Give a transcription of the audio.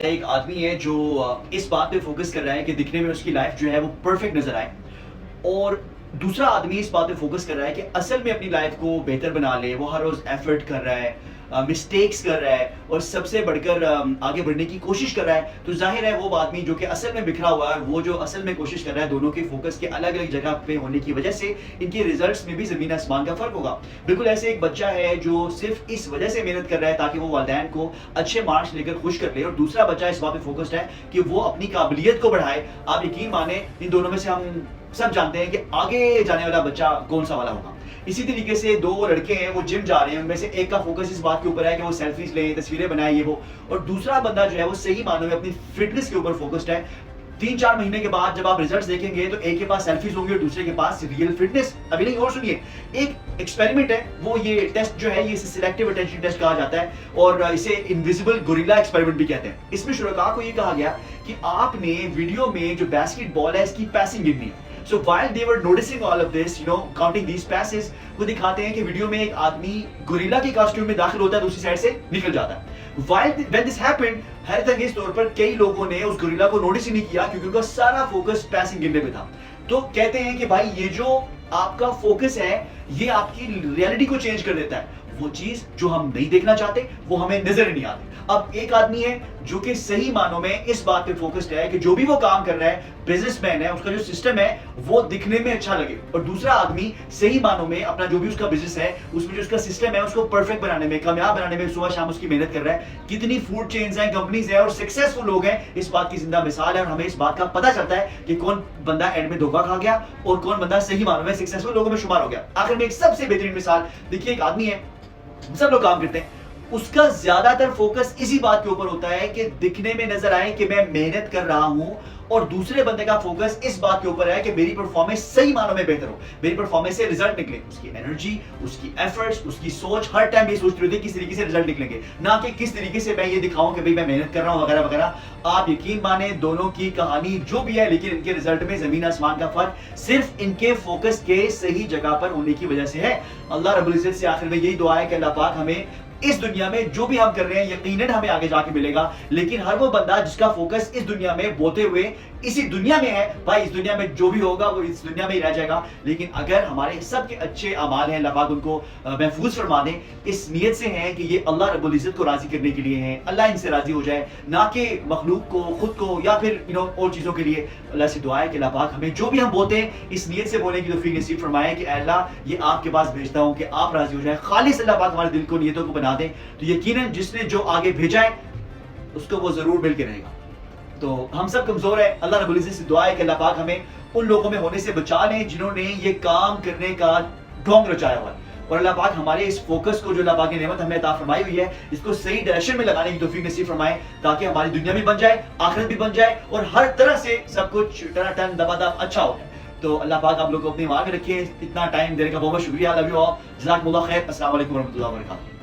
ایک آدمی ہے جو اس بات پہ فوکس کر رہا ہے کہ دکھنے میں اس کی لائف جو ہے وہ پرفیکٹ نظر آئے، اور دوسرا آدمی اس بات پہ فوکس کر رہا ہے کہ اصل میں اپنی لائف کو بہتر بنا لے. وہ ہر روز ایفرٹ کر رہا ہے، مسٹیکس کر رہا ہے، اور سب سے بڑھ کر آگے بڑھنے کی کوشش کر رہا ہے. تو ظاہر ہے وہ آدمی جو کہ اصل میں بکھرا ہوا ہے، وہ جو اصل میں کوشش کر رہا ہے، دونوں کے فوکس کے الگ الگ جگہ پہ ہونے کی وجہ سے ان کے ریزلٹس میں بھی زمین آسمان کا فرق ہوگا. بالکل ایسے ایک بچہ ہے جو صرف اس وجہ سے محنت کر رہا ہے تاکہ وہ والدین کو اچھے مارکس لے کر خوش کر لے، اور دوسرا بچہ اس بات پہ فوکسڈ ہے کہ وہ اپنی قابلیت کو بڑھائے. آپ یقین مانیں ان دونوں میں سے ہم سب جانتے ہیں کہ آگے جانے والا بچہ کون سا والا ہوگا. اسی طریقے سے دو لڑکے ہیں، وہ جم جا رہے ہیں، ان میں سے ایک کا فوکس اس بات کے اوپر ہے کہ وہ سیلفیز لیں، تصویریں بنائیں، یہ وہ. اور دوسرا بندہ جو ہے وہ صحیح معنوں میں اپنی فٹنس کے اوپر فوکسڈ ہے. 3-4 مہینے کے بعد جب آپ ریزلٹس دیکھیں گے تو ایک کے پاس سیلفیز ہوں گی اور دوسرے کے پاس ریئل فٹنس. ابھی نہیں، اور سنیے، ایک ایکسپیریمنٹ ہے، وہ یہ ٹیسٹ جو ہے یہ سلیکٹیو اٹینشن ٹیسٹ کہا جاتا ہے، اور اسے انویزیبل گوریلا ایکسپیریمنٹ بھی کہتے ہیں. اس میں شرکاء کو یہ کہا گیا کہ آپ نے ویڈیو میں جو باسکٹ بال ہے اس کی پیسنگ گننی ہے. So while they were noticing all of this, counting these passes, وہ دکھاتے ہیں کہ ویڈیو میں ایک آدمی گوریلا کی کاسٹیوم میں داخل ہوتا ہے، دوسری سائڈ سے نکل جاتا ہے. When this happened, حیرت انگیز طور پر کئی لوگوں نے اس گوریلا کو نوٹس ہی نہیں کیا کیونکہ ان کا سارا فوکس پیسنگ گننے پہ تھا. تو کہتے ہیں کہ بھائی یہ جو آپ کا فوکس ہے یہ آپ کی ریئلٹی کو چینج کر دیتا ہے. وہ چیز جو ہم نہیں دیکھنا چاہتے وہ ہمیں نظر ہی نہیں آتی. اب ایک آدمی ہے جو کہ صحیح معنوں میں اس بات پہ فوکسڈ ہے کہ جو بھی وہ کام کر رہا ہے، بزنس مین ہے، اس کا جو سسٹم ہے وہ دکھنے میں اچھا لگے. اور دوسرا آدمی صحیح معنوں میں اپنا جو بھی اس کا بزنس ہے اس میں جو اس کا سسٹم ہے اس کو پرفیکٹ بنانے میں، کامیاب بنانے میں صبح شام اس کی محنت کر رہا ہے. کتنی فوڈ چینز ہیں، کمپنیز ہیں اور سکسیسفل لوگ ہیں، اس بات کی زندہ مثال ہے. اور ہمیں اس بات کا پتہ چلتا ہے کہ کون بندہ اینڈ میں دھوکہ کھا گیا اور کون بندہ صحیح معنوں میں سکسیسفل لوگوں میں شمار ہو گیا. آخر میں ایک سب سے بہترین مثال دیکھیے، ایک آدمی ہے، سب لوگ کام کرتے ہیں، اس کا زیادہ تر فوکس اسی بات کے اوپر ہوتا ہے کہ دکھنے میں نظر آئے کہ میں محنت کر رہا ہوں، اور دوسرے بندے کا فوکس اس بات کے اوپر ہے کہ میری پرفارمنس صحیح معنوں میں بہتر ہو، میری پرفارمنس سے رزلٹ نکلے. اس کی انرجی، اس کی ایفرٹس، اس کی سوچ ہر ٹائم یہ سوچتی رہتی ہے کس طریقے سے رزلٹ نکلیں گے، نہ کہ کس طریقے سے میں یہ دکھاؤں کہ بھئی میں محنت کر رہا ہوں وغیرہ وغیرہ. آپ یقین مانیں دونوں کی کہانی جو بھی ہے، لیکن ان کے رزلٹ میں زمین آسمان کا فرق صرف ان کے فوکس کے صحیح جگہ پر ہونے کی وجہ سے ہے. اللہ رب العزت سے آخر میں یہی دعا ہے کہ اللہ پاک ہمیں اس دنیا میں جو بھی ہم کر رہے ہیں یقیناً ہمیں آگے جا کے ملے گا، لیکن ہر وہ بندہ جس کا فوکس اس دنیا میں بوتے ہوئے اسی دنیا میں ہے، بھائی اس دنیا میں جو بھی ہوگا وہ اس دنیا میں ہی رہ جائے گا. لیکن اگر ہمارے سب کے اچھے اعمال ہیں، اللہ پاک ان کو محفوظ فرما دیں، اس نیت سے ہیں کہ یہ اللہ رب العزت کو راضی کرنے کے لیے ہیں، اللہ ان سے راضی ہو جائے، نہ کہ مخلوق کو، خود کو، یا پھر اور چیزوں کے لیے. اللہ سے دعا ہے کہ اللہ پاک ہمیں جو بھی ہم بولتے ہیں اس نیت سے بولنے کی توفیق نصیب فرمائے کہ اے اللہ یہ آپ کے پاس بھیجتا ہوں کہ آپ راضی ہو جائیں. خالص اللہ پاک ہمارے دل کو، نیتوں کو بنا دیں. تو یقیناً جس نے جو آگے بھیجا ہے اس کو وہ ضرور مل کے رہے گا. تو ہم سب کمزور ہیں، اللہ رب العزت سے دعا ہے کہ اللہ پاک ہمیں ان لوگوں میں ہونے سے بچا لیں جنہوں نے یہ کام کرنے کا ڈھونگ رچایا ہوا ہے. اور اللہ پاک ہمارے اس فوکس کو جو اللہ پاک کی نعمت ہمیں عطا فرمائی ہوئی ہے اس کو صحیح ڈائریکشن میں لگانے کی توفیق نصیب فرمائے، تاکہ ہماری دنیا بھی بن جائے، آخرت بھی بن جائے، اور ہر طرح سے سب کچھ ٹنا ٹن دبا دب اچھا ہو جائے. تو اللہ پاک آپ لوگ کو اپنی ماں میں رکھے. اتنا ٹائم دینے کا بہت بہت شکریہ. لو یو آل، جزاکم اللہ خیر. السلام علیکم ورحمۃ اللہ وبرکاتہ.